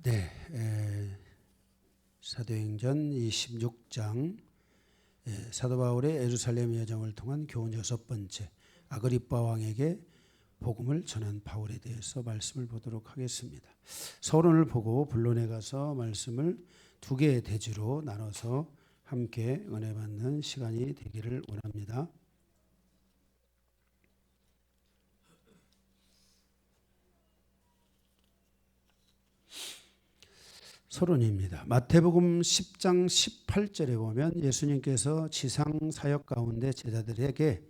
네, 사도행전 26장 사도 바울의 예루살렘 여정을 통한 교훈 6번째, 아그리빠 왕에게 복음을 전한 바울에 대해서 말씀을 보도록 하겠습니다. 서론을 보고 본론에 가서 말씀을 두 개의 대지로 나눠서 함께 은혜 받는 시간이 되기를 원합니다. 서론입니다. 마태복음 10장 18절에 보면 예수님께서 지상 사역 가운데 제자들에게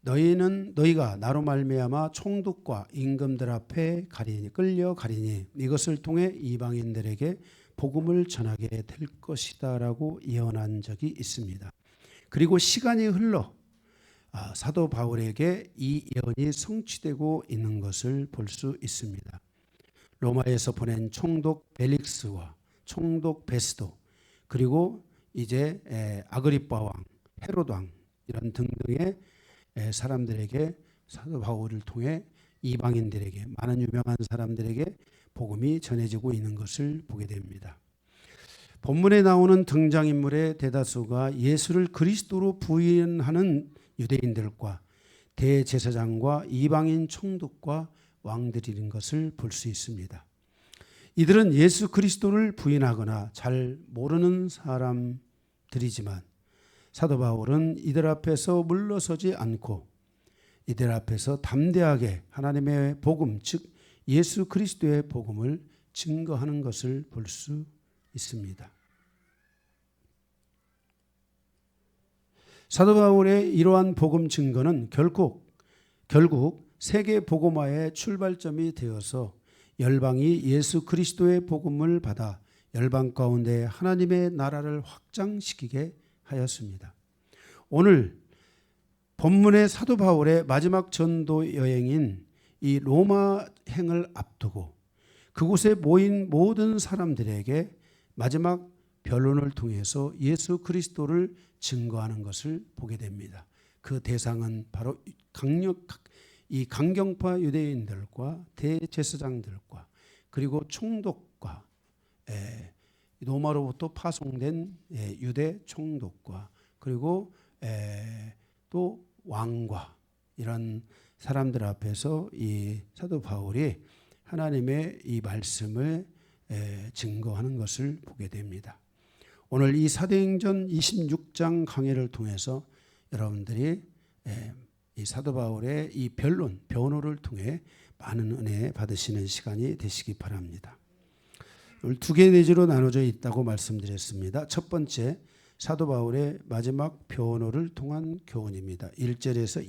너희가 나로 말미암아 총독과 임금들 앞에 끌려 가리니 이것을 통해 이방인들에게 복음을 전하게 될 것이다 라고 예언한 적이 있습니다. 그리고 시간이 흘러 사도 바울에게 이 예언이 성취되고 있는 것을 볼 수 있습니다. 로마에서 보낸 총독 벨릭스와 총독 베스도, 그리고 이제 아그리빠 왕, 헤롯 왕 이런 등등의 사람들에게 사도 바울을 통해 이방인들에게, 많은 유명한 사람들에게 복음이 전해지고 있는 것을 보게 됩니다. 본문에 나오는 등장인물의 대다수가 예수를 그리스도로 부인하는 유대인들과 대제사장과 이방인 총독과 왕들인 것을 볼 수 있습니다. 이들은 예수 그리스도를 부인하거나 잘 모르는 사람들이지만 사도 바울은 이들 앞에서 물러서지 않고 이들 앞에서 담대하게 하나님의 복음, 즉 예수 그리스도의 복음을 증거하는 것을 볼 수 있습니다. 사도 바울의 이러한 복음 증거는 결국 세계 복음화의 출발점이 되어서 열방이 예수 그리스도의 복음을 받아 열방 가운데 하나님의 나라를 확장시키게 하였습니다. 오늘 본문의 사도 바울의 마지막 전도 여행인 이 로마행을 앞두고 그곳에 모인 모든 사람들에게 마지막 변론을 통해서 예수 그리스도를 증거하는 것을 보게 됩니다. 그 대상은 바로 이 강경파 유대인들과 대제사장들과 그리고 총독과 로마로부터 파송된 유대 총독과 그리고 또 왕과 이런 사람들 앞에서 이 사도 바울이 하나님의 이 말씀을 증거하는 것을 보게 됩니다. 오늘 이 사도행전 26장 강해를 통해서 여러분들이 이 사도 바울의 이 변호를 통해 많은 은혜 받으시는 시간이 되시기 바랍니다. 오늘 두 개의 대지로 나눠져 있다고 말씀드렸습니다. 첫 번째, 사도 바울의 마지막 변호를 통한 교훈입니다. 1절에서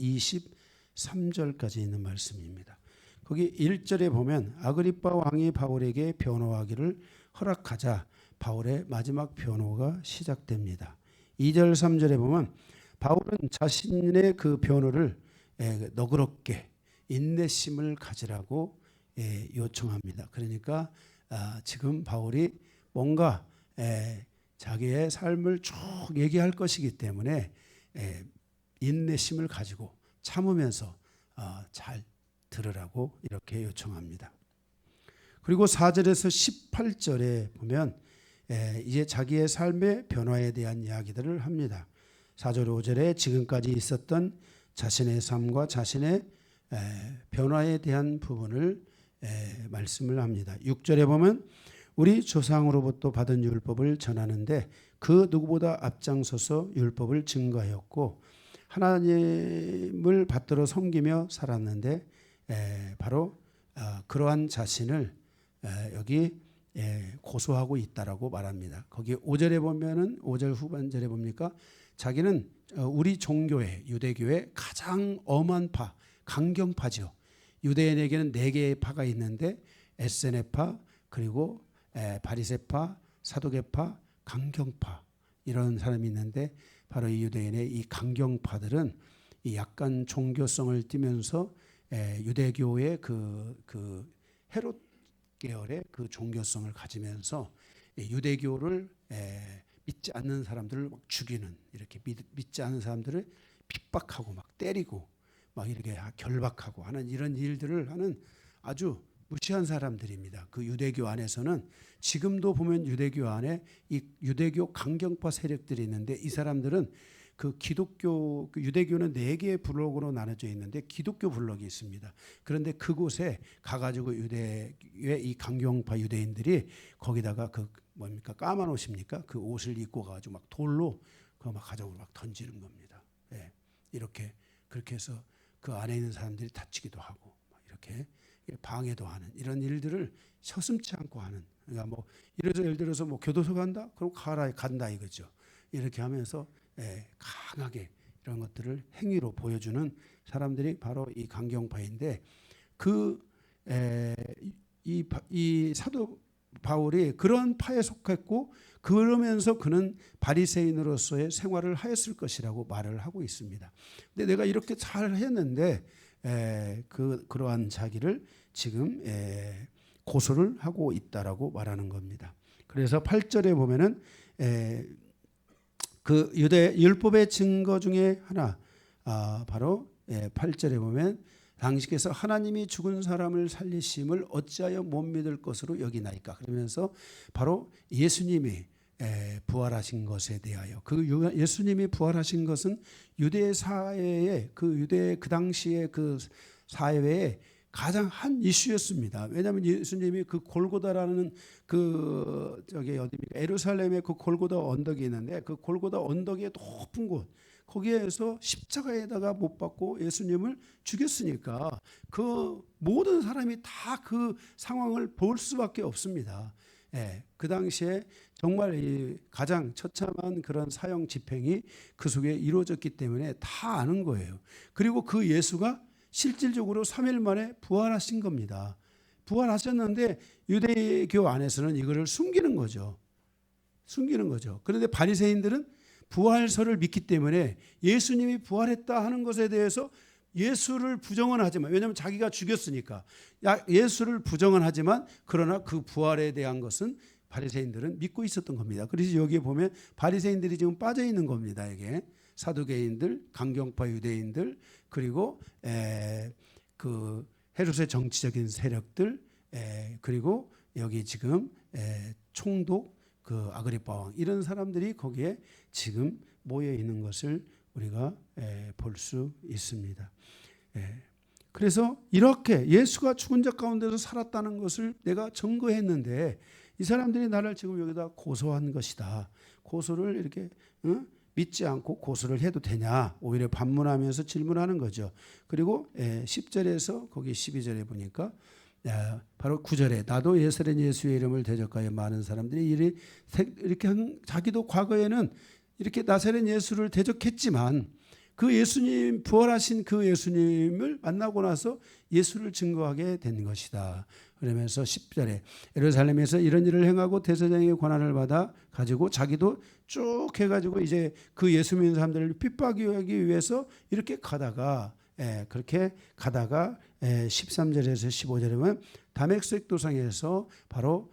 23절까지 있는 말씀입니다. 거기 1절에 보면 아그리빠 왕이 바울에게 변호하기를 허락하자 바울의 마지막 변호가 시작됩니다. 2절 3절에 보면 바울은 자신의 그 변호를 너그럽게 인내심을 가지라고 요청합니다. 그러니까 지금 바울이 뭔가 자기의 삶을 쭉 얘기할 것이기 때문에 인내심을 가지고 참으면서 잘 들으라고 이렇게 요청합니다. 그리고 4절에서 18절에 보면 이제 자기의 삶의 변화에 대한 이야기들을 합니다. 4절 5절에 지금까지 있었던 자신의 삶과 자신의 변화에 대한 부분을 말씀을 합니다. 6절에 보면 우리 조상으로부터 받은 율법을 전하는데 그 누구보다 앞장서서 율법을 증거하였고 하나님을 받들어 섬기며 살았는데 바로 그러한 자신을 여기 고소하고 있다라고 말합니다. 거기 5절에 보면은 5절 후반절에 봅니까? 자기는 우리 종교의 유대교의 가장 엄한 파, 강경파죠. 유대인에게는 4개의 파가 있는데 에세네파, 그리고 바리새파, 사두개파, 강경파 이런 사람이 있는데 바로 이 유대인의 이 강경파들은 이 약간 종교성을 띠면서 유대교의 그 헤롯 계열의 그 종교성을 가지면서 유대교를 믿지 않는 사람들을 막 죽이는, 이렇게 믿지 않는 사람들을 핍박하고 막 때리고 막 이렇게 결박하고 하는 이런 일들을 하는 아주 무시한 사람들입니다. 그 유대교 안에서는 지금도 보면 유대교 안에 이 유대교 강경파 세력들이 있는데 이 사람들은 그 기독교 그 유대교는 4개의 블록으로 나눠져 있는데 기독교 블록이 있습니다. 그런데 그곳에 가가지고 유대의 이 강경파 유대인들이 거기다가 그 뭡니까 까만 옷입니까? 그 옷을 입고 가지고 막 돌로 그거 막 가져고 막 던지는 겁니다. 예, 이렇게 그렇게 해서 그 안에 있는 사람들이 다치기도 하고 막 이렇게 방해도 하는 이런 일들을 서슴지 않고 하는. 그러니까 뭐 이래서 예를 들어서 뭐 교도소 간다? 그럼 가라 간다 이거죠. 이렇게 하면서 강하게 이런 것들을 행위로 보여주는 사람들이 바로 이 강경파인데 이 사도 바울이 그런 파에 속했고 그러면서 그는 바리새인으로서의 생활을 하였을 것이라고 말을 하고 있습니다. 근데 내가 이렇게 잘 했는데 그러한 자기를 지금 고소를 하고 있다라고 말하는 겁니다. 그래서 8절에 보면은 그 유대 율법의 증거 중에 하나 바로 8절에 보면 당신께서 하나님이 죽은 사람을 살리심을 어찌하여 못 믿을 것으로 여기나이까. 그러면서 바로 예수님이 부활하신 것에 대하여 그 예수님이 부활하신 것은 유대 사회의 그 당시의 그 사회에 가장 한 이슈였습니다. 왜냐하면 예수님이 그 골고다라는 그 저기 어디입니까? 예루살렘에 그 골고다 언덕이 있는데 그 골고다 언덕의 높은 곳 거기에서 십자가에다가 못 박고 예수님을 죽였으니까 그 모든 사람이 다 그 상황을 볼 수밖에 없습니다. 그 당시에 정말 이 가장 처참한 그런 사형 집행이 그 속에 이루어졌기 때문에 다 아는 거예요. 그리고 그 예수가 실질적으로 3일 만에 부활하신 겁니다. 부활하셨는데 유대교 안에서는 이거를 숨기는 거죠. 그런데 바리새인들은 부활설을 믿기 때문에 예수님이 부활했다 하는 것에 대해서 예수를 부정은 하지만 왜냐하면 자기가 죽였으니까 예수를 부정은 하지만 그러나 그 부활에 대한 것은 바리새인들은 믿고 있었던 겁니다. 그래서 여기에 보면 바리새인들이 지금 빠져 있는 겁니다. 이게 사두개인들, 강경파 유대인들, 그리고 그 헤롯의 정치적인 세력들, 그리고 여기 지금 총독, 그 아그리파 왕 이런 사람들이 거기에 지금 모여 있는 것을 우리가 볼 수 있습니다. 그래서 이렇게 예수가 죽은 자 가운데서 살았다는 것을 내가 증거했는데 이 사람들이 나를 지금 여기다 고소한 것이다. 고소를 이렇게 믿지 않고 고소를 해도 되냐 오히려 반문하면서 질문하는 거죠. 그리고 10절에서 거기 12절에 보니까 바로 9절에 나도 예스렌 예수의 이름을 대적하여 많은 사람들이 이렇게 자기도 과거에는 이렇게 나사렛 예수를 대적했지만 그 예수님 부활하신 그 예수님을 만나고 나서 예수를 증거하게 된 것이다. 그러면서 10절에 예루살렘에서 이런 일을 행하고 대제사장의 권한을 받아 가지고 자기도 쭉 해가지고 이제 그 예수 믿는 사람들을 핍박하기 위해서 이렇게 가다가 그렇게 가다가 13절에서 15절에 보면 다메섹 도상에서 바로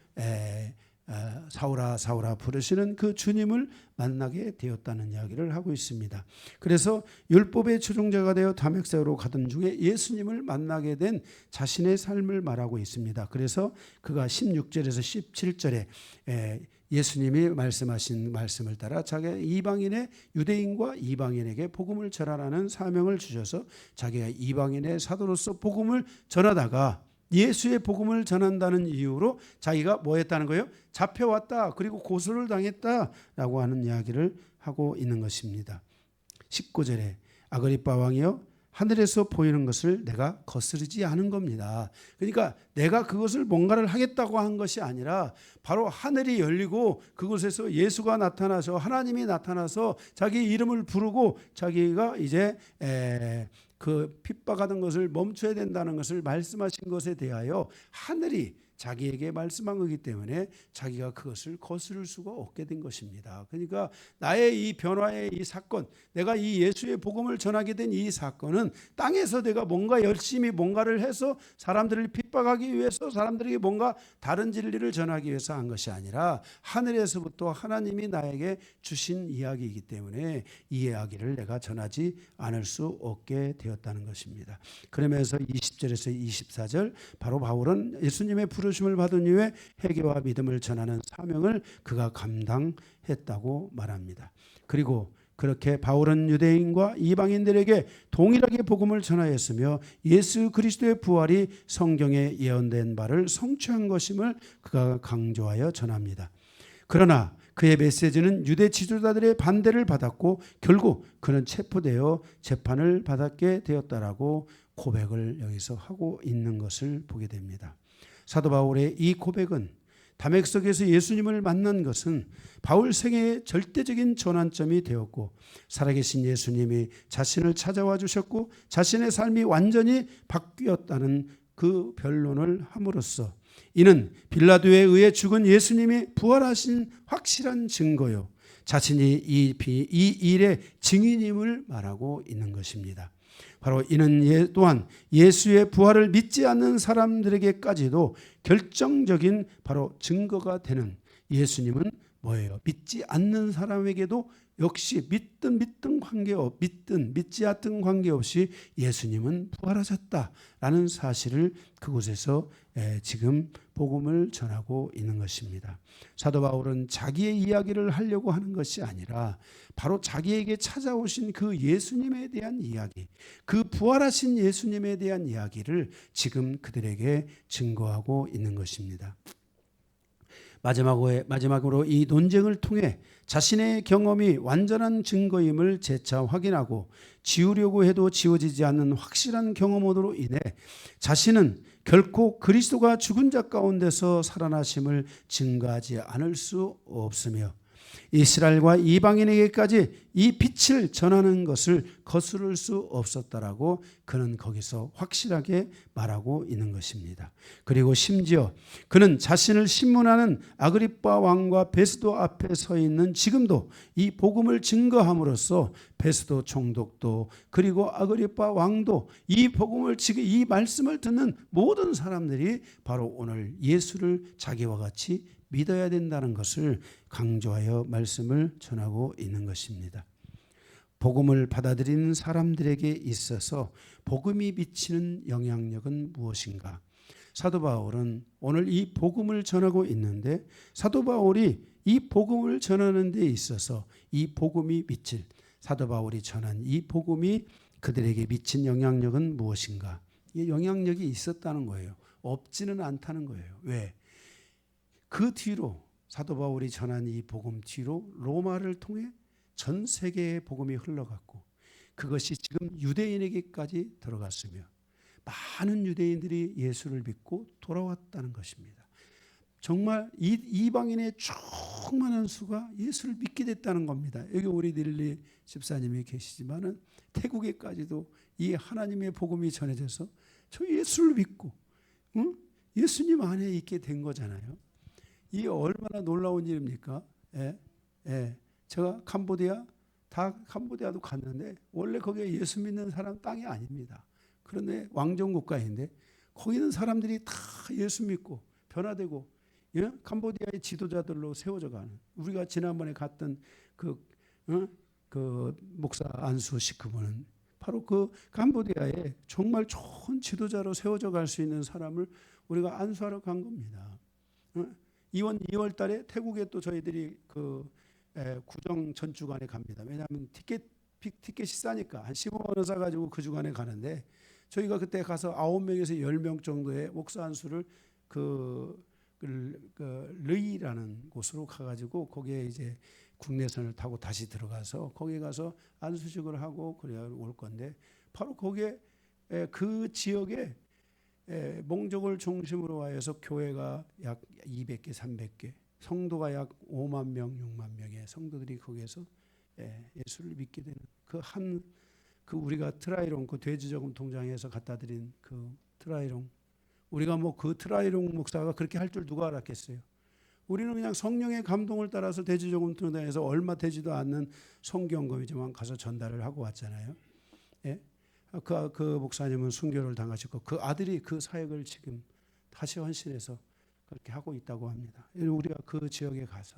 사울아 사울아 부르시는 그 주님을 만나게 되었다는 이야기를 하고 있습니다. 그래서 율법의 추종자가 되어 다메섹으로 가던 중에 예수님을 만나게 된 자신의 삶을 말하고 있습니다. 그래서 그가 16절에서 17절에 예수님이 말씀하신 말씀을 따라 자기가 이방인의 유대인과 이방인에게 복음을 전하라는 사명을 주셔서 자기가 이방인의 사도로서 복음을 전하다가 예수의 복음을 전한다는 이유로 자기가 뭐 했다는 거예요? 잡혀왔다. 그리고 고소를 당했다라고 하는 이야기를 하고 있는 것입니다. 19절에 아그리파 왕이여 하늘에서 보이는 것을 내가 거스르지 않은 겁니다. 그러니까 내가 그것을 뭔가를 하겠다고 한 것이 아니라 바로 하늘이 열리고 그곳에서 예수가 나타나서 하나님이 나타나서 자기 이름을 부르고 자기가 이제 그 핍박하던 것을 멈춰야 된다는 것을 말씀하신 것에 대하여 하늘이 자기에게 말씀한 거기 때문에 자기가 그것을 거스를 수가 없게 된 것입니다. 그러니까 나의 이 변화의 이 사건, 내가 이 예수의 복음을 전하게 된 이 사건은 땅에서 내가 뭔가 열심히 뭔가를 해서 사람들을 핍박하기 위해서, 사람들에게 뭔가 다른 진리를 전하기 위해서 한 것이 아니라 하늘에서부터 하나님이 나에게 주신 이야기이기 때문에 이 이야기를 내가 전하지 않을 수 없게 되었다는 것입니다. 그러면서 20절에서 24절, 바로 바울은 예수님의 부르심을 받은 이후에 회개와 믿음을 전하는 사명을 그가 감당했다고 말합니다. 그리고 그렇게 바울은 유대인과 이방인들에게 동일하게 복음을 전하였으며 예수 그리스도의 부활이 성경에 예언된 바를 성취한 것임을 그가 강조하여 전합니다. 그러나 그의 메시지는 유대 지도자들의 반대를 받았고 결국 그는 체포되어 재판을 받게 되었다라고 고백을 여기서 하고 있는 것을 보게 됩니다. 사도 바울의 이 고백은 다메섹에서 예수님을 만난 것은 바울 생애의 절대적인 전환점이 되었고, 살아계신 예수님이 자신을 찾아와 주셨고 자신의 삶이 완전히 바뀌었다는 그 변론을 함으로써 이는 빌라도에 의해 죽은 예수님이 부활하신 확실한 증거요, 자신이 이 일의 증인임을 말하고 있는 것입니다. 바로 이는 또한 예수의 부활을 믿지 않는 사람들에게까지도 결정적인 바로 증거가 되는, 예수님은 뭐예요? 믿지 않는 사람에게도 역시 믿든 믿지 않든 관계없이 예수님은 부활하셨다라는 사실을 그곳에서 지금 복음을 전하고 있는 것입니다. 사도 바울은 자기의 이야기를 하려고 하는 것이 아니라 바로 자기에게 찾아오신 그 예수님에 대한 이야기, 그 부활하신 예수님에 대한 이야기를 지금 그들에게 증거하고 있는 것입니다. 마지막으로 이 논쟁을 통해 자신의 경험이 완전한 증거임을 재차 확인하고 지우려고 해도 지워지지 않는 확실한 경험으로 인해 자신은 결코 그리스도가 죽은 자 가운데서 살아나심을 증거하지 않을 수 없으며 이스라엘과 이방인에게까지 이 빛을 전하는 것을 거스를 수 없었다라고 그는 거기서 확실하게 말하고 있는 것입니다. 그리고 심지어 그는 자신을 신문하는 아그리빠 왕과 베스도 앞에 서 있는 지금도 이 복음을 증거함으로써 베스도 총독도 그리고 아그리빠 왕도 이 복음을 지금 이 말씀을 듣는 모든 사람들이 바로 오늘 예수를 자기와 같이 믿어야 된다는 것을 강조하여 말씀을 전하고 있는 것입니다. 복음을 받아들이는 사람들에게 있어서 복음이 미치는 영향력은 무엇인가? 사도 바울은 오늘 이 복음을 전하고 있는데, 사도 바울이 이 복음을 전하는 데 있어서 이 복음이 미칠, 사도 바울이 전한 이 복음이 그들에게 미친 영향력은 무엇인가? 이 영향력이 있었다는 거예요. 없지는 않다는 거예요. 왜? 그 뒤로 사도 바울이 전한 이 복음 뒤로 로마를 통해 전 세계의 복음이 흘러갔고 그것이 지금 유대인에게까지 들어갔으며 많은 유대인들이 예수를 믿고 돌아왔다는 것입니다. 정말 이방인의 충만한 수가 예수를 믿게 됐다는 겁니다. 여기 우리 닐리 집사님이 계시지만은 태국에까지도 이 하나님의 복음이 전해져서 저 예수를 믿고 예수님 안에 있게 된 거잖아요. 이 얼마나 놀라운 일입니까? 제가 캄보디아도 갔는데 원래 거기에 예수 믿는 사람 땅이 아닙니다. 그런데 왕정 국가인데 거기 있는 사람들이 다 예수 믿고 변화되고 캄보디아의 지도자들로 세워져 가는, 우리가 지난번에 갔던 그 목사 안수 그분은 바로 그 캄보디아에 정말 좋은 지도자로 세워져 갈 수 있는 사람을 우리가 안수하러 간 겁니다. 이번 2월 달에 태국에 또 저희들이 그 구정 전 주간에 갑니다. 왜냐하면 티켓이 싸니까 한 15만 원 사가지고 그 주간에 가는데, 저희가 그때 가서 9명에서 10명 정도의 목사 안수를 그 르이라는 곳으로 가가지고 거기에 이제 국내선을 타고 다시 들어가서 거기에 가서 안수식을 하고 그래야 올 건데, 바로 거기에 그 지역에 몽족을 중심으로 하여서 교회가 약 200개, 300개, 성도가 약 5만 명, 6만 명의 성도들이 거기에서 예수를 믿게 되는 그 우리가 트라이롱 그 돼지저금 통장에서 갖다 드린 그 트라이롱 우리가 뭐 그 트라이롱 목사가 그렇게 할 줄 누가 알았겠어요. 우리는 그냥 성령의 감동을 따라서 대지조금통단에서 얼마 되지도 않는 성경검이지만 가서 전달을 하고 왔잖아요. 예? 그 목사님은 순교를 당하셨고 그 아들이 그 사역을 지금 다시 헌신해서 그렇게 하고 있다고 합니다. 우리가 그 지역에 가서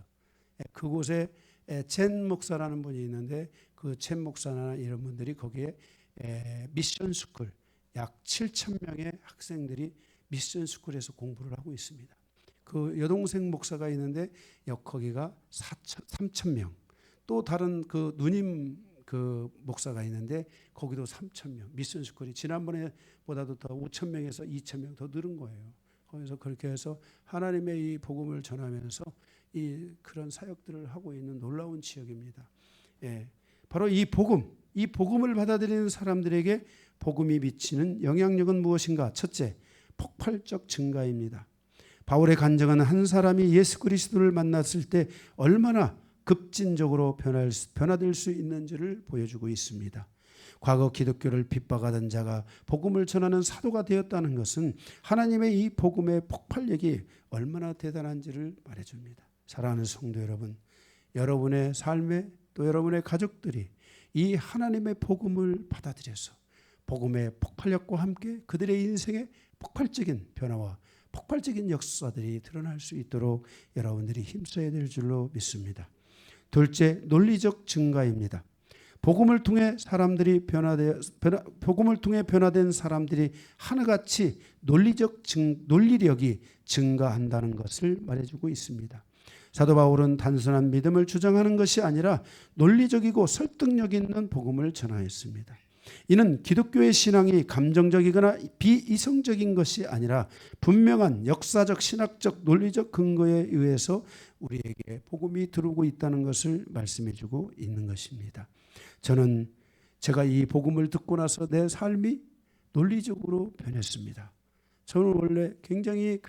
그곳에 첸 목사라는 분이 있는데 그 첸 목사나 이런 분들이 거기에 미션 스쿨 약 7,000명의 학생들이 미션 스쿨에서 공부를 하고 있습니다. 그 여동생 목사가 있는데 거기가 3,000명. 또 다른 그 누님 그 목사가 있는데 거기도 3,000명. 미션 스쿨이 지난번에보다도 더 5,000명에서 2,000명 더 늘은 거예요. 거기서 그렇게 해서 하나님의 이 복음을 전하면서 이 그런 사역들을 하고 있는 놀라운 지역입니다. 예, 바로 이 복음을 받아들이는 사람들에게 복음이 미치는 영향력은 무엇인가? 첫째, 폭발적 증가입니다. 바울의 간증은 한 사람이 예수 그리스도를 만났을 때 얼마나 급진적으로 변화될 수 있는지를 보여주고 있습니다. 과거 기독교를 핍박하던 자가 복음을 전하는 사도가 되었다는 것은 하나님의 이 복음의 폭발력이 얼마나 대단한지를 말해줍니다. 사랑하는 성도 여러분, 여러분의 삶에 또 여러분의 가족들이 이 하나님의 복음을 받아들여서 복음의 폭발력과 함께 그들의 인생에 폭발적인 변화와 폭발적인 역사들이 드러날 수 있도록 여러분들이 힘써야 될 줄로 믿습니다. 둘째, 논리적 증가입니다. 복음을 통해 변화된 사람들이 하나같이 논리력이 증가한다는 것을 말해주고 있습니다. 사도 바울은 단순한 믿음을 주장하는 것이 아니라 논리적이고 설득력 있는 복음을 전하였습니다. 이는 기독교의 신앙이 감정적이거나 비이성적인 것이 아니라 분명한 역사적, 신학적, 논리적 근거에 의해서 우리에게 복음이 들어오고 있다는 것을 말씀해주고 있는 것입니다. 저는 제가 이 복음을 듣고 나서 내 삶이 논리적으로 변했습니다. 저는 원래 굉장히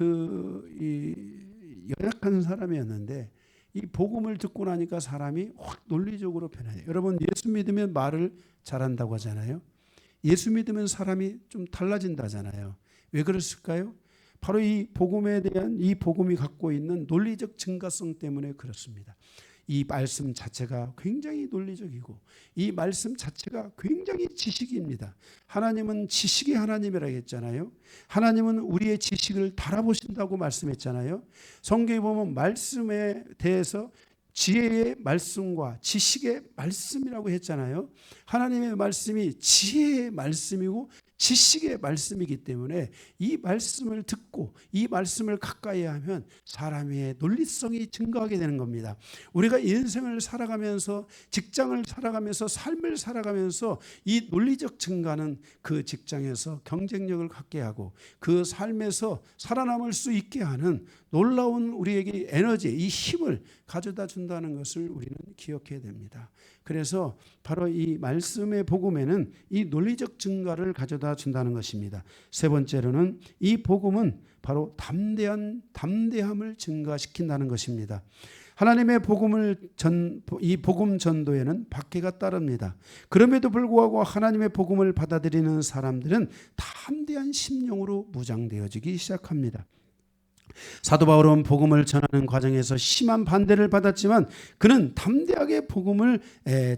연약한 사람이었는데 이 복음을 듣고 나니까 사람이 확 논리적으로 변해요. 여러분, 예수 믿으면 말을 잘한다고 하잖아요. 예수 믿으면 사람이 좀 달라진다잖아요. 왜 그랬을까요? 바로 이 복음에 대한 이 복음이 갖고 있는 논리적 증가성 때문에 그렇습니다. 이 말씀 자체가 굉장히 논리적이고 이 말씀 자체가 굉장히 지식입니다. 하나님은 지식의 하나님이라고 했잖아요. 하나님은 우리의 지식을 달아보신다고 말씀했잖아요. 성경에 보면 말씀에 대해서 지혜의 말씀과 지식의 말씀이라고 했잖아요. 하나님의 말씀이 지혜의 말씀이고 지식의 말씀이기 때문에 이 말씀을 듣고 이 말씀을 가까이 하면 사람의 논리성이 증가하게 되는 겁니다. 우리가 인생을 살아가면서 직장을 살아가면서 삶을 살아가면서 이 논리적 증가는 그 직장에서 경쟁력을 갖게 하고 그 삶에서 살아남을 수 있게 하는 놀라운 우리에게 에너지, 이 힘을 가져다 준다는 것을 우리는 기억해야 됩니다. 그래서 바로 이 말씀의 복음에는 이 논리적 증가를 가져다 준다는 것입니다. 세 번째로는 이 복음은 바로 담대함을 증가시킨다는 것입니다. 하나님의 이 복음 전도에는 박해가 따릅니다. 그럼에도 불구하고 하나님의 복음을 받아들이는 사람들은 담대한 심령으로 무장되어지기 시작합니다. 사도 바울은 복음을 전하는 과정에서 심한 반대를 받았지만 그는 담대하게 복음을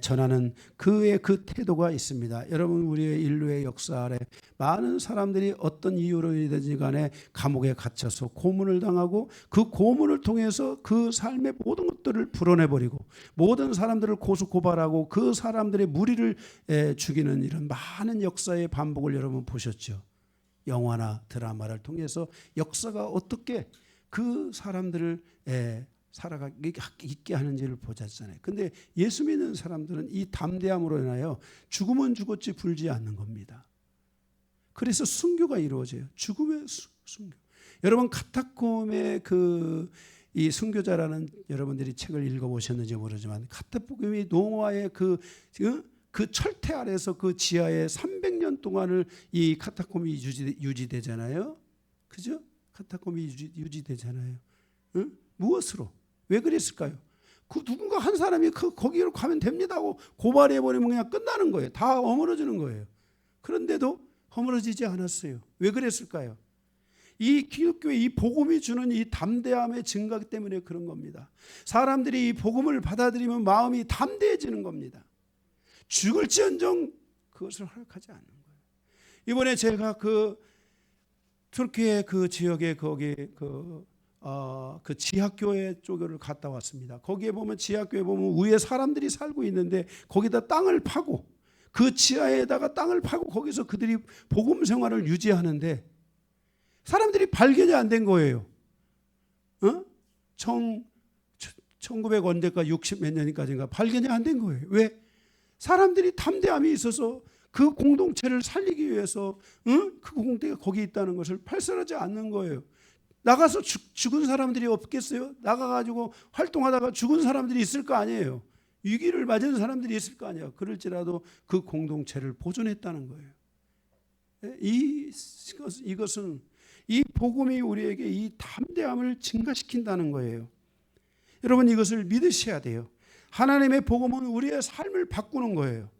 전하는 그의 그 태도가 있습니다. 여러분, 우리의 인류의 역사 아래 많은 사람들이 어떤 이유로든지 간에 감옥에 갇혀서 고문을 당하고 그 고문을 통해서 그 삶의 모든 것들을 풀어내버리고 모든 사람들을 고소고발하고 그 사람들의 무리를 죽이는 이런 많은 역사의 반복을 여러분 보셨죠. 영화나 드라마를 통해서 역사가 어떻게 그 사람들을 살아가게 있게 하는지를 보셨잖아요. 근데 예수 믿는 사람들은 이 담대함으로 인하여 죽으면 죽었지 불지 않는 겁니다. 그래서 순교가 이루어져요. 죽음의 순교. 여러분, 카타콤의 이 순교자라는 여러분들이 책을 읽어보셨는지 모르지만 카타콤이 노아의 그 철퇴 아래서 그 지하에 300년 동안을 이 카타콤이 유지되잖아요. 그죠? 카타콤이 유지되잖아요. 응? 무엇으로? 왜 그랬을까요? 그 누군가 한 사람이 거기로 가면 됩니다 하고 고발해버리면 그냥 끝나는 거예요. 다 허물어지는 거예요. 그런데도 허물어지지 않았어요. 왜 그랬을까요? 이 기독교의 이 복음이 주는 이 담대함의 증가 때문에 그런 겁니다. 사람들이 이 복음을 받아들이면 마음이 담대해지는 겁니다. 죽을지언정 그것을 허락하지 않는 거예요. 이번에 제가 그 터키의 그 지역에 거기 그 지하교회 쪽을 갔다 왔습니다. 거기에 보면 지하교회 보면 위에 사람들이 살고 있는데 거기다 땅을 파고 그 지하에다가 땅을 파고 거기서 그들이 복음 생활을 유지하는데 사람들이 발견이 안 된 거예요. 1900 언제까 60 몇 년까지인가 발견이 안 된 거예요. 왜? 사람들이 담대함이 있어서 그 공동체를 살리기 위해서 그 공동체가 거기 있다는 것을 발설하지 않는 거예요. 나가서 죽은 사람들이 없겠어요? 나가가지고 활동하다가 죽은 사람들이 있을 거 아니에요. 위기를 맞은 사람들이 있을 거 아니에요. 그럴지라도 그 공동체를 보존했다는 거예요. 이것은 이 복음이 우리에게 이 담대함을 증가시킨다는 거예요. 여러분 이것을 믿으셔야 돼요. 하나님의 복음은 우리의 삶을 바꾸는 거예요.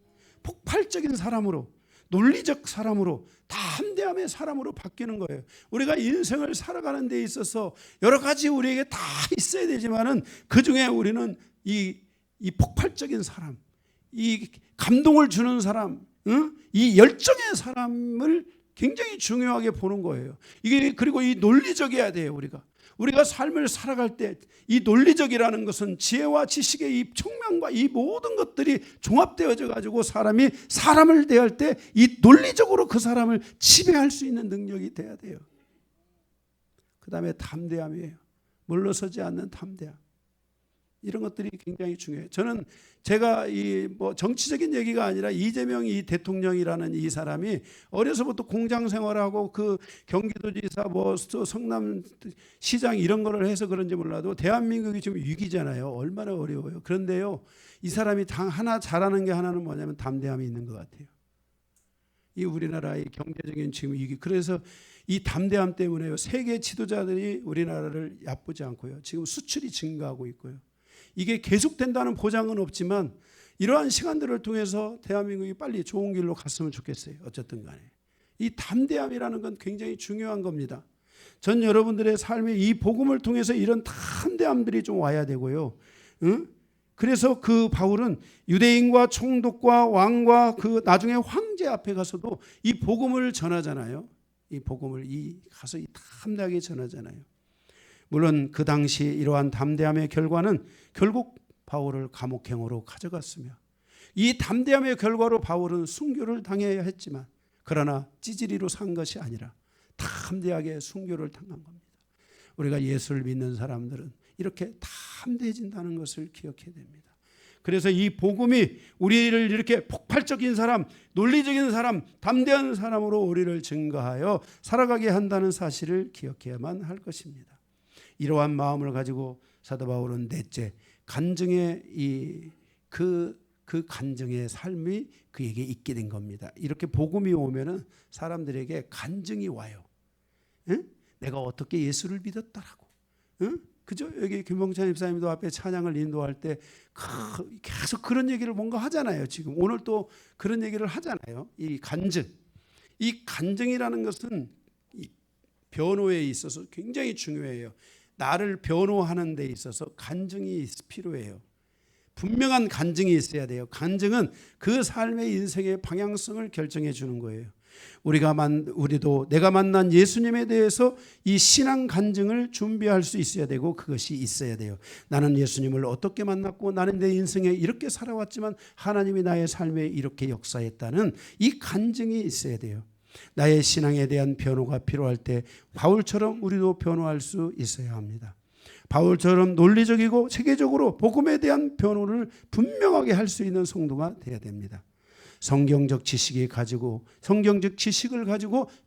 폭발적인 사람으로, 논리적 사람으로, 담대함의 사람으로 바뀌는 거예요. 우리가 인생을 살아가는 데 있어서 여러 가지 우리에게 다 있어야 되지만은 그 중에 우리는 이 폭발적인 사람, 이 감동을 주는 사람, 이 열정의 사람을 굉장히 중요하게 보는 거예요. 이게 그리고 이 논리적이어야 돼요. 우리가 삶을 살아갈 때 이 논리적이라는 것은 지혜와 지식의 이 총명과 이 모든 것들이 종합되어져 가지고 사람이 사람을 대할 때 이 논리적으로 그 사람을 지배할 수 있는 능력이 돼야 돼요. 그 다음에 담대함이에요. 물러서지 않는 담대함. 이런 것들이 굉장히 중요해요. 저는 제가 뭐 정치적인 얘기가 아니라 이재명 이 대통령이라는 이 사람이 어려서부터 공장 생활하고 그 경기도지사 뭐 성남시장 이런 거를 해서 그런지 몰라도 대한민국이 지금 위기잖아요. 얼마나 어려워요. 그런데요, 이 사람이 하나 잘하는 게 하나는 뭐냐면 담대함이 있는 것 같아요. 이 우리나라의 경제적인 지금 위기. 그래서 이 담대함 때문에요, 세계 지도자들이 우리나라를 얕보지 않고요, 지금 수출이 증가하고 있고요. 이게 계속된다는 보장은 없지만 이러한 시간들을 통해서 대한민국이 빨리 좋은 길로 갔으면 좋겠어요. 어쨌든 간에 이 담대함이라는 건 굉장히 중요한 겁니다. 전 여러분들의 삶에 이 복음을 통해서 이런 담대함들이 좀 와야 되고요. 그래서 그 바울은 유대인과 총독과 왕과 그 나중에 황제 앞에 가서도 이 복음을 전하잖아요. 이 복음을 가서 담대하게 전하잖아요. 물론 그 당시 이러한 담대함의 결과는 결국 바울을 감옥행으로 가져갔으며 이 담대함의 결과로 바울은 순교를 당해야 했지만 그러나 찌질이로 산 것이 아니라 담대하게 순교를 당한 겁니다. 우리가 예수를 믿는 사람들은 이렇게 담대해진다는 것을 기억해야 됩니다. 그래서 이 복음이 우리를 이렇게 폭발적인 사람, 논리적인 사람, 담대한 사람으로 우리를 증거하여 살아가게 한다는 사실을 기억해야만 할 것입니다. 이러한 마음을 가지고 사도 바울은 넷째, 간증의 그 간증의 삶이 그에게 있게 된 겁니다. 이렇게 복음이 오면은 사람들에게 간증이 와요. 응? 내가 어떻게 예수를 믿었다라고. 응? 그죠? 여기 김봉찬 집사님도 앞에 찬양을 인도할 때 계속 그런 얘기를 뭔가 하잖아요. 지금 오늘 또 그런 얘기를 하잖아요. 이 간증. 이 간증이라는 것은 이 변호에 있어서 굉장히 중요해요. 나를 변호하는 데 있어서 간증이 필요해요. 분명한 간증이 있어야 돼요. 간증은 그 삶의 인생의 방향성을 결정해 주는 거예요. 우리도 내가 만난 예수님에 대해서 이 신앙 간증을 준비할 수 있어야 되고 그것이 있어야 돼요. 나는 예수님을 어떻게 만났고 나는 내 인생에 이렇게 살아왔지만 하나님이 나의 삶에 이렇게 역사했다는 이 간증이 있어야 돼요. 나의 신앙에 대한 변호가 필요할 때 바울처럼 우리도 변호할 수 있어야 합니다. 바울처럼 논리적이고 체계적으로 복음에 대한 변호를 분명하게 할 수 있는 성도가 되어야 됩니다. 성경적 지식을 가지고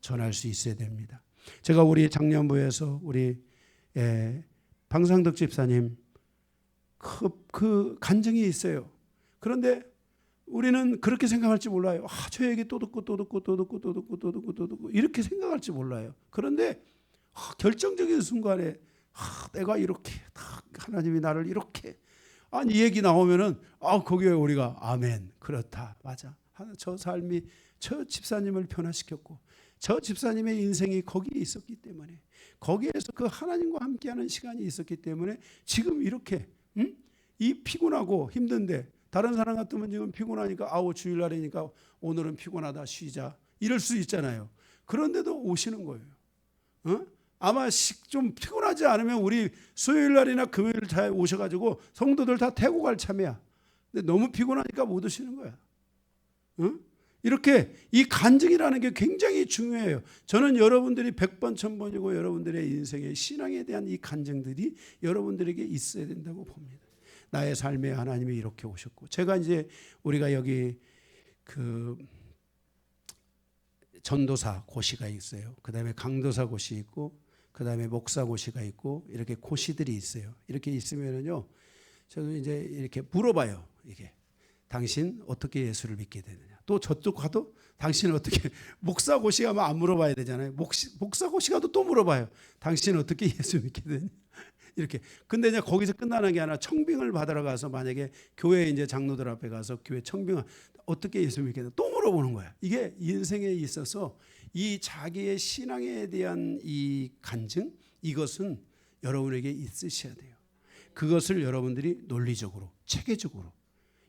전할 수 있어야 됩니다. 제가 우리 장년부에서 우리 방상덕 집사님 그 간증이 있어요. 그런데 우리는 그렇게 생각할지 몰라요. 저 얘기 또 듣고 이렇게 생각할지 몰라요. 그런데 결정적인 순간에 내가 이렇게 하나님이 나를 이렇게 이 얘기 나오면은 거기에 우리가 아멘, 그렇다, 맞아. 저 삶이 저 집사님을 변화시켰고 저 집사님의 인생이 거기에 있었기 때문에, 거기에서 그 하나님과 함께하는 시간이 있었기 때문에 지금 이렇게 이 피곤하고 힘든데, 다른 사람 같으면 지금 피곤하니까 아우 주일날이니까 오늘은 피곤하다 쉬자 이럴 수 있잖아요. 그런데도 오시는 거예요. 아마 좀 피곤하지 않으면 우리 수요일날이나 금요일 다 오셔가지고 성도들 다 태고 갈 참이야. 근데 너무 피곤하니까 못 오시는 거야. 이렇게 이 간증이라는 게 굉장히 중요해요. 저는 여러분들이 100번 1000번이고 여러분들의 인생의 신앙에 대한 이 간증들이 여러분들에게 있어야 된다고 봅니다. 나의 삶에 하나님이 이렇게 오셨고, 제가 이제 우리가 여기 그 전도사 고시가 있어요. 그 다음에 강도사 고시 있고, 그 다음에 목사 고시가 있고, 이렇게 고시들이 있어요. 이렇게 있으면은요, 저도 이제 이렇게 물어봐요. 이게 당신 어떻게 예수를 믿게 되느냐. 또 저쪽 가도 당신은 어떻게, 목사 고시 가면 안 물어봐야 되잖아요. 목사 고시 가도 또 물어봐요. 당신은 어떻게 예수 믿게 되느냐. 이렇게. 근데 이제 거기서 끝나는 게 아니라 청빙을 받으러 가서, 만약에 교회 이제 장로들 앞에 가서 교회 청빙을 어떻게 예수 믿게 되느냐 또 물어보는 거야. 이게 인생에 있어서 이 자기의 신앙에 대한 이 간증, 이것은 여러분에게 있으셔야 돼요. 그것을 여러분들이 논리적으로, 체계적으로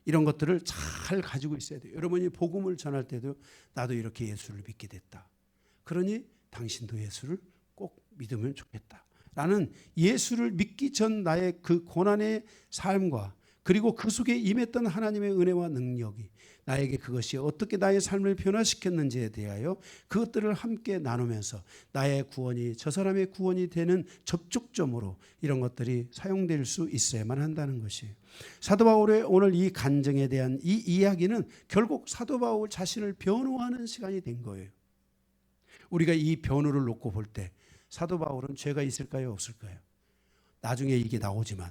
이런 것들을 잘 가지고 있어야 돼요. 여러분이 복음을 전할 때도 나도 이렇게 예수를 믿게 됐다. 그러니 당신도 예수를 꼭 믿으면 좋겠다. 라는 예수를 믿기 전 나의 그 고난의 삶과, 그리고 그 속에 임했던 하나님의 은혜와 능력이 나에게 그것이 어떻게 나의 삶을 변화시켰는지에 대하여 그것들을 함께 나누면서 나의 구원이 저 사람의 구원이 되는 접촉점으로 이런 것들이 사용될 수 있어야만 한다는 것이에요. 사도 바울의 오늘 이 간증에 대한 이 이야기는 결국 사도 바울 자신을 변호하는 시간이 된 거예요. 우리가 이 변호를 놓고 볼 때 사도 바울은 죄가 있을까요, 없을까요? 나중에 이게 나오지만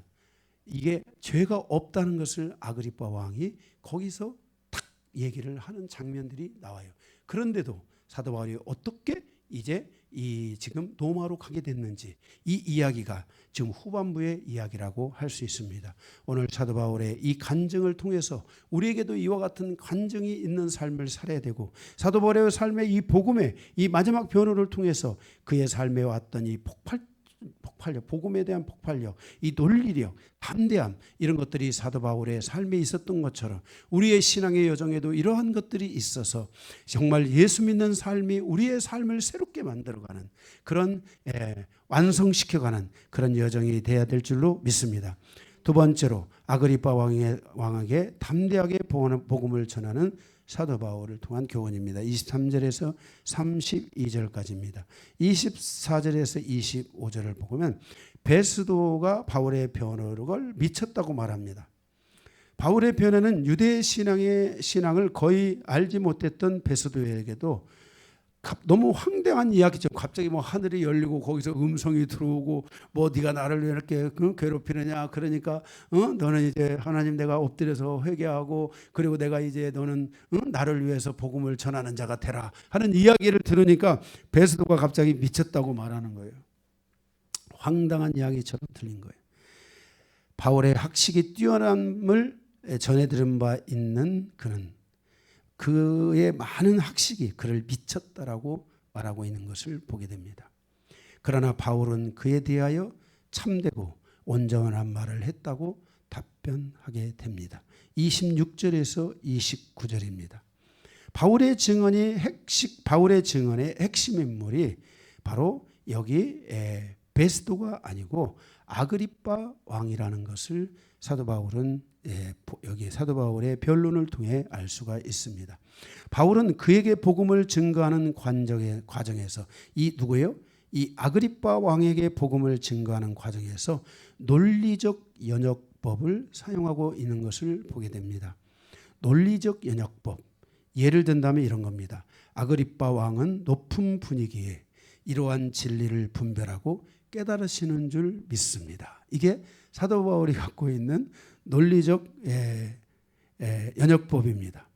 이게 죄가 없다는 것을 아그리빠 왕이 거기서 탁 얘기를 하는 장면들이 나와요. 그런데도 사도 바울이 어떻게 이제 이 지금 로마로 가게 됐는지, 이 이야기가 지금 후반부의 이야기라고 할 수 있습니다. 오늘 사도 바울의 이 간증을 통해서 우리에게도 이와 같은 간증이 있는 삶을 살아야 되고, 사도 바울의 삶의 이 복음의 이 마지막 변호를 통해서 그의 삶에 왔던 이 폭발력, 복음에 대한 폭발력, 이 논리력, 담대함, 이런 것들이 사도 바울의 삶에 있었던 것처럼 우리의 신앙의 여정에도 이러한 것들이 있어서 정말 예수 믿는 삶이 우리의 삶을 새롭게 만들어가는 그런 완성시켜가는 그런 여정이 돼야 될 줄로 믿습니다. 두 번째로 아그리빠 왕에게 담대하게 복음을 전하는 사도 바울을 통한 교훈입니다. 23절에서 32절까지입니다. 24절에서 25절을 보면 베스도가 바울의 변호를 미쳤다고 말합니다. 바울의 변호는 유대 신앙을 거의 알지 못했던 베스도에게도 너무 황당한 이야기죠. 갑자기 뭐 하늘이 열리고 거기서 음성이 들어오고 뭐 네가 나를 왜 이렇게 괴롭히느냐. 그러니까 너는 이제 하나님 내가 엎드려서 회개하고, 그리고 내가 이제 너는 나를 위해서 복음을 전하는 자가 되라 하는 이야기를 들으니까 베스도가 갑자기 미쳤다고 말하는 거예요. 황당한 이야기처럼 들린 거예요. 바울의 학식이 뛰어남을 전해 들은 바 있는 그의 많은 학식이 그를 미쳤다라고 말하고 있는 것을 보게 됩니다. 그러나 바울은 그에 대하여 참되고 온전한 말을 했다고 답변하게 됩니다. 26절에서 29절입니다. 바울의 증언의 핵심 인물이 바로 여기 베스도가 아니고 아그리빠 왕이라는 것을 사도 바울은 여기 사도 바울의 변론을 통해 알 수가 있습니다. 바울은 그에게 복음을 증거하는 과정에서 이 누구예요? 이 아그리빠 왕에게 복음을 증거하는 과정에서 논리적 연역법을 사용하고 있는 것을 보게 됩니다. 논리적 연역법, 예를 든다면 이런 겁니다. 아그리빠 왕은 높은 분위기에 이러한 진리를 분별하고 깨달으시는 줄 믿습니다. 이게 사도 바울이 갖고 있는 논리적 연역법입니다.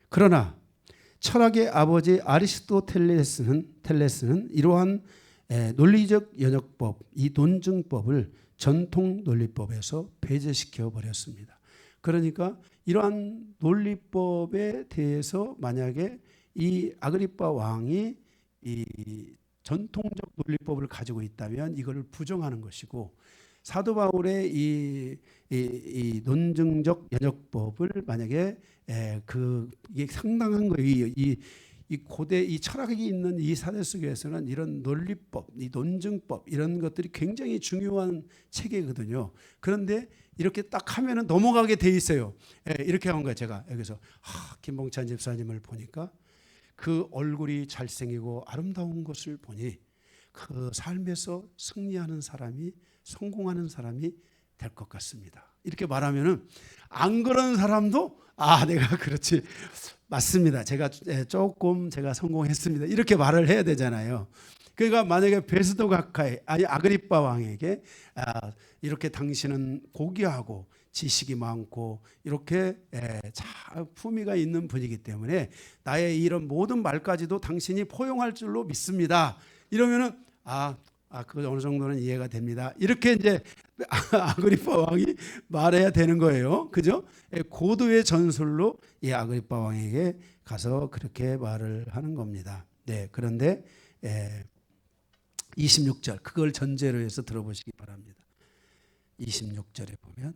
그러나 철학의 아버지 아리스토텔레스는 이러한 논리적 연역법, 이 논증법을 전통 논리법에서 배제시켜 버렸습니다. 그러니까 이러한 논리법에 대해서 만약에 이 아그리빠 왕이 이 전통적 논리법을 가지고 있다면 이걸 부정하는 것이고, 사도 바울의 이 논증적 연역법을 만약에 이게 상당한 거예요. 이 고대 이 철학이 있는 이 사대 속에서는 이런 논리법, 이 논증법 이런 것들이 굉장히 중요한 체계거든요. 그런데 이렇게 딱 하면은 넘어가게 돼 있어요. 이렇게 한 거예요. 제가 여기서 김봉찬 집사님을 보니까 그 얼굴이 잘생기고 아름다운 것을 보니 그 삶에서 승리하는 사람이, 성공하는 사람이 될 것 같습니다. 이렇게 말하면은 안 그런 사람도 내가 그렇지, 맞습니다, 제가 조금 제가 성공했습니다, 이렇게 말을 해야 되잖아요. 그러니까 만약에 베스도 각하에, 아니 아그리빠 왕에게 이렇게 당신은 고귀하고 지식이 많고 이렇게 품위가 있는 분이기 때문에 나의 이런 모든 말까지도 당신이 포용할 줄로 믿습니다, 이러면은 그 어느 정도는 이해가 됩니다, 이렇게 이제 아그리빠 왕이 말해야 되는 거예요. 그죠? 고도의 전술로 이 아그리빠 왕에게 가서 그렇게 말을 하는 겁니다. 네, 그런데 26절 그걸 전제로 해서 들어보시기 바랍니다. 26절에 보면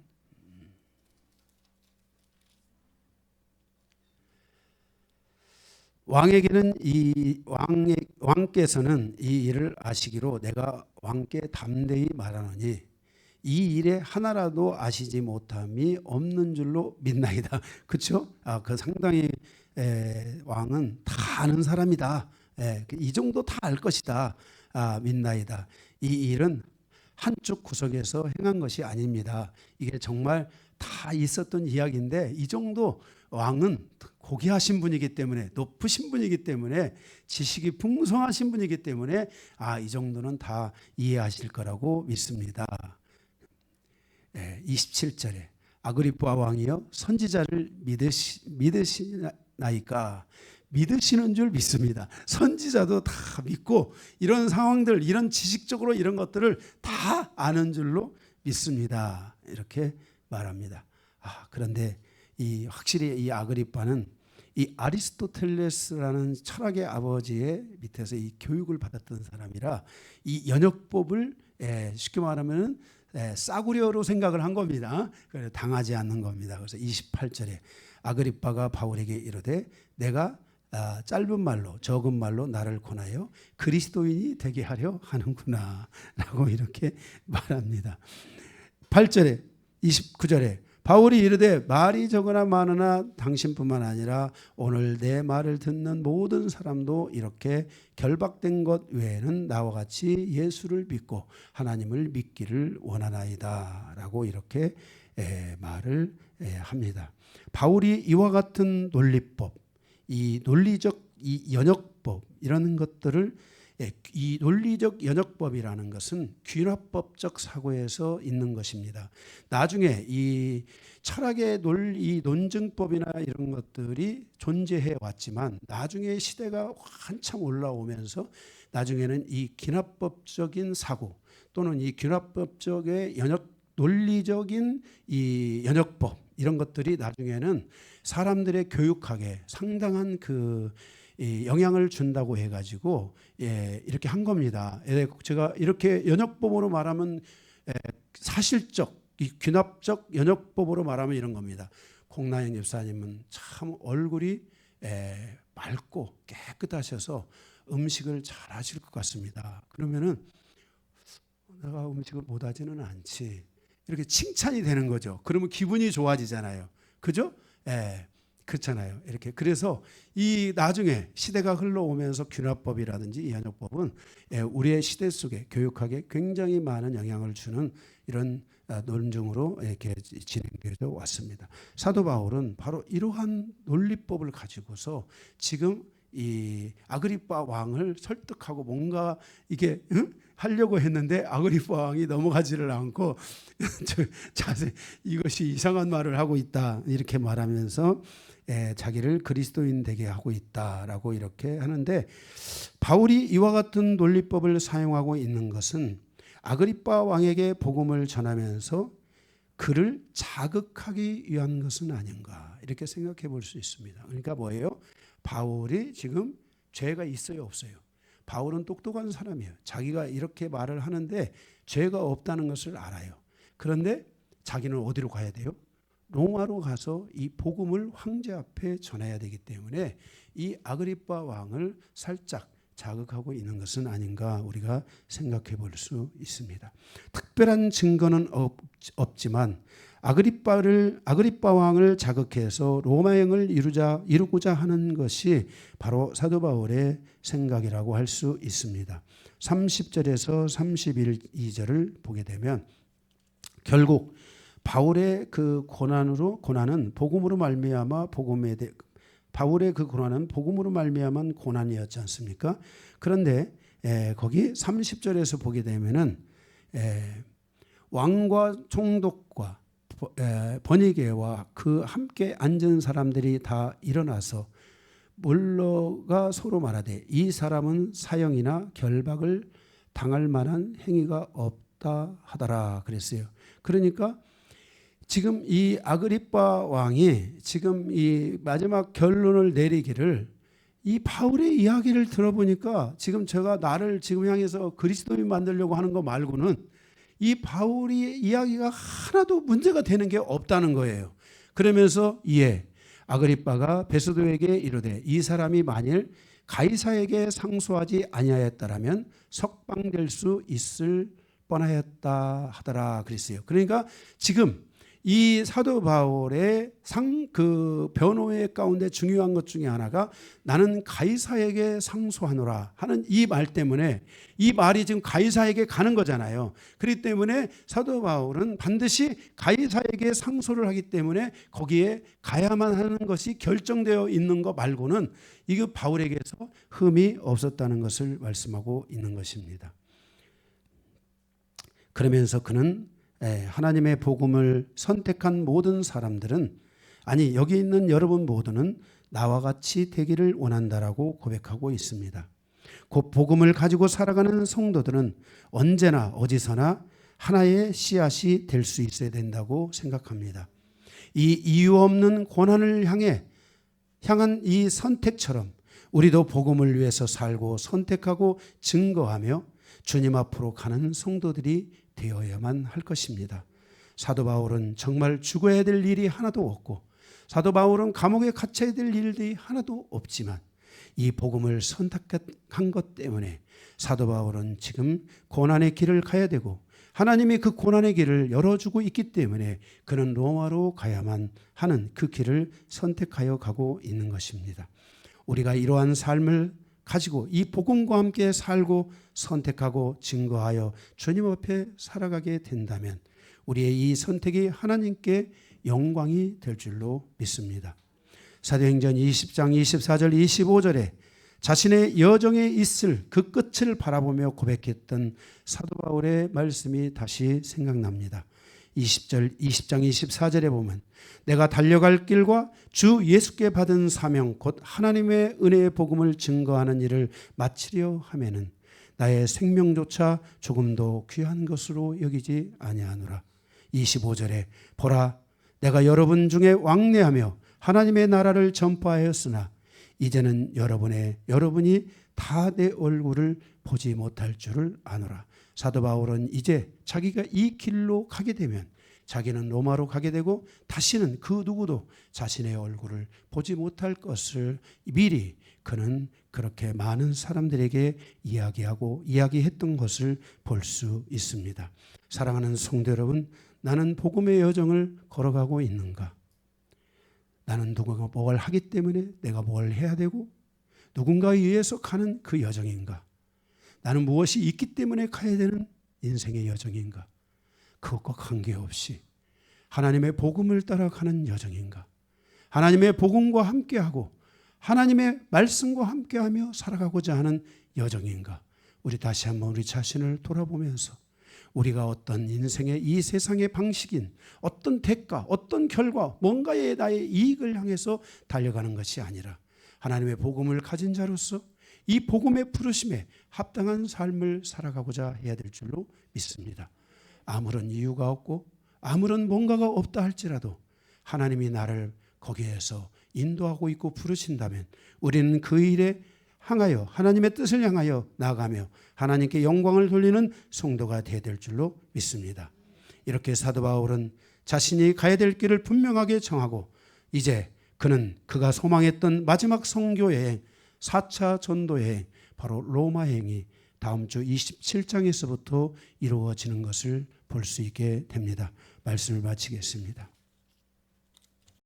왕에게는 왕께서는 이 일을 아시기로 내가 왕께 담대히 말하노니 이 일에 하나라도 아시지 못함이 없는 줄로 믿나이다. 그렇죠? 그 상당히 왕은 다 아는 사람이다. 이 정도 다 알 것이다. 믿나이다. 이 일은 한쪽 구석에서 행한 것이 아닙니다. 이게 정말 다 있었던 이야기인데 이 정도 왕은 고귀하신 분이기 때문에, 높으신 분이기 때문에, 지식이 풍성하신 분이기 때문에 이 정도는 다 이해하실 거라고 믿습니다. 27절에 아그리빠 왕이여 선지자를 믿으시나이까? 믿으시는 줄 믿습니다. 선지자도 다 믿고 이런 상황들, 이런 지식적으로 이런 것들을 다 아는 줄로 믿습니다, 이렇게 말합니다. 그런데 확실히 이 아그리빠는 이 아리스토텔레스라는 철학의 아버지의 밑에서 이 교육을 받았던 사람이라 이 연역법을 쉽게 말하면 싸구려로 생각을 한 겁니다. 그래서 당하지 않는 겁니다. 그래서 28절에 아그리빠가 바울에게 이르되 내가 짧은 말로 적은 말로 나를 권하여 그리스도인이 되게 하려 하는구나 라고 이렇게 말합니다. 8절에 29절에 바울이 이르되 말이 적으나 많으나 당신뿐만 아니라 오늘 내 말을 듣는 모든 사람도 이렇게 결박된 것 외에는 나와 같이 예수를 믿고 하나님을 믿기를 원하나이다 라고 이렇게 말을 합니다. 바울이 이와 같은 논리법, 이 논리적 이 연역법 이런 것들을, 이 논리적 연역법이라는 것은 귀납법적 사고에서 있는 것입니다. 나중에 이 철학의 이 논증법이나 이런 것들이 존재해 왔지만 나중에 시대가 한참 올라오면서 나중에는 이 귀납법적인 사고 또는 이 귀납법적의 논리적인 이 연역법 이런 것들이 나중에는 사람들의 교육학에 상당한 영향을 준다고 해가지고 이렇게 한 겁니다. 제가 이렇게 연역법으로 말하면 사실적, 이 귀납적 연역법으로 말하면 이런 겁니다. 공나영 집사님은 참 얼굴이 맑고 깨끗하셔서 음식을 잘 하실 것 같습니다. 그러면은 내가 음식을 못하지는 않지, 이렇게 칭찬이 되는 거죠. 그러면 기분이 좋아지잖아요. 그죠? 그렇잖아요. 이렇게. 그래서 이 나중에 시대가 흘러오면서 귀납법이라든지 이 연역법은 우리의 시대 속에 교육학에 굉장히 많은 영향을 주는 이런 논증으로 이렇게 진행되어 왔습니다. 사도 바울은 바로 이러한 논리법을 가지고서 지금 이 아그리빠 왕을 설득하고 뭔가 이게 하려고 했는데 아그리빠 왕이 넘어가지를 않고 자세 이것이 이상한 말을 하고 있다 이렇게 말하면서 자기를 그리스도인 되게 하고 있다라고 이렇게 하는데, 바울이 이와 같은 논리법을 사용하고 있는 것은 아그리빠 왕에게 복음을 전하면서 그를 자극하기 위한 것은 아닌가 이렇게 생각해 볼 수 있습니다. 그러니까 뭐예요? 바울이 지금 죄가 있어요, 없어요? 바울은 똑똑한 사람이에요. 자기가 이렇게 말을 하는데 죄가 없다는 것을 알아요. 그런데 자기는 어디로 가야 돼요? 로마로 가서 이 복음을 황제 앞에 전해야 되기 때문에 이 아그리빠 왕을 살짝 자극하고 있는 것은 아닌가 우리가 생각해 볼 수 있습니다. 특별한 증거는 없지만 아그리빠 왕을 자극해서 로마행을 이루고자 하는 것이 바로 사도 바울의 생각이라고 할 수 있습니다. 30절에서 32절을 보게 되면 결국 바울의 그 고난은 복음으로 말미암아 바울의 그 고난은 복음으로 말미암은 고난이었지 않습니까? 그런데 거기 30절에서 보게 되면은 왕과 총독과 번이게와 그 함께 앉은 사람들이 다 일어나서 물러가 서로 말하되 이 사람은 사형이나 결박을 당할 만한 행위가 없다 하더라 그랬어요. 그러니까 지금 이 아그리빠 왕이 지금 이 마지막 결론을 내리기를 이 바울의 이야기를 들어보니까 지금 제가 나를 지금 향해서 그리스도인 만들려고 하는 거 말고는 이 바울의 이야기가 하나도 문제가 되는 게 없다는 거예요. 그러면서 이에 아그리빠가 베스도에게 이르되 이 사람이 만일 가이사에게 상소하지 아니하였다라면 석방될 수 있을 뻔하였다 하더라 그랬어요. 그러니까 지금 이 사도 바울의 그 변호의 가운데 중요한 것 중에 하나가 나는 가이사에게 상소하노라 하는 이 말 때문에 이 말이 지금 가이사에게 가는 거잖아요. 그렇기 때문에 사도 바울은 반드시 가이사에게 상소를 하기 때문에 거기에 가야만 하는 것이 결정되어 있는 것 말고는 이거 바울에게서 흠이 없었다는 것을 말씀하고 있는 것입니다. 그러면서 그는 하나님의 복음을 선택한 모든 사람들은 아니 여기 있는 여러분 모두는 나와 같이 되기를 원한다라고 고백하고 있습니다. 곧 복음을 가지고 살아가는 성도들은 언제나 어디서나 하나의 씨앗이 될 수 있어야 된다고 생각합니다. 이 이유 없는 고난을 향한 이 선택처럼 우리도 복음을 위해서 살고 선택하고 증거하며 주님 앞으로 가는 성도들이 되어야만 할 것입니다. 사도 바울은 정말 죽어야 될 일이 하나도 없고 사도 바울은 감옥에 갇혀야 될 일들이 하나도 없지만 이 복음을 선택한 것 때문에 사도 바울은 지금 고난의 길을 가야 되고 하나님이 그 고난의 길을 열어주고 있기 때문에 그는 로마로 가야만 하는 그 길을 선택하여 가고 있는 것입니다. 우리가 이러한 삶을 가지고 이 복음과 함께 살고 선택하고 증거하여 주님 앞에 살아가게 된다면 우리의 이 선택이 하나님께 영광이 될 줄로 믿습니다. 사도행전 20장 24절 25절에 자신의 여정에 있을 그 끝을 바라보며 고백했던 사도 바울의 말씀이 다시 생각납니다. 20장 24절에 보면 내가 달려갈 길과 주 예수께 받은 사명 곧 하나님의 은혜의 복음을 증거하는 일을 마치려 하면은 나의 생명조차 조금도 귀한 것으로 여기지 아니하노라. 25절에 보라 내가 여러분 중에 왕래하며 하나님의 나라를 전파하였으나 이제는 여러분이 다 내 얼굴을 보지 못할 줄을 아노라. 사도 바울은 이제 자기가 이 길로 가게 되면 자기는 로마로 가게 되고 다시는 그 누구도 자신의 얼굴을 보지 못할 것을 미리 그는 그렇게 많은 사람들에게 이야기했던 것을 볼 수 있습니다. 사랑하는 성도 여러분, 나는 복음의 여정을 걸어가고 있는가? 나는 누군가 뭘 하기 때문에 내가 뭘 해야 되고 누군가에 의해서 가는 그 여정인가? 나는 무엇이 있기 때문에 가야 되는 인생의 여정인가? 그것과 관계없이 하나님의 복음을 따라가는 여정인가? 하나님의 복음과 함께하고 하나님의 말씀과 함께하며 살아가고자 하는 여정인가? 우리 다시 한번 우리 자신을 돌아보면서 우리가 어떤 인생의 이 세상의 방식인 어떤 대가, 어떤 결과, 뭔가의 나의 이익을 향해서 달려가는 것이 아니라 하나님의 복음을 가진 자로서 이 복음의 부르심에 합당한 삶을 살아가고자 해야 될 줄로 믿습니다. 아무런 이유가 없고 아무런 뭔가가 없다 할지라도 하나님이 나를 거기에서 인도하고 있고 부르신다면 우리는 그 일에 향하여 하나님의 뜻을 향하여 나아가며 하나님께 영광을 돌리는 성도가 되어야 될 줄로 믿습니다. 이렇게 사도 바울은 자신이 가야 될 길을 분명하게 정하고 이제 그는 그가 소망했던 마지막 선교 여행 4차 전도 여행 바로 로마 여행이 다음 주 27장에서부터 이루어지는 것을 볼 수 있게 됩니다. 말씀을 마치겠습니다.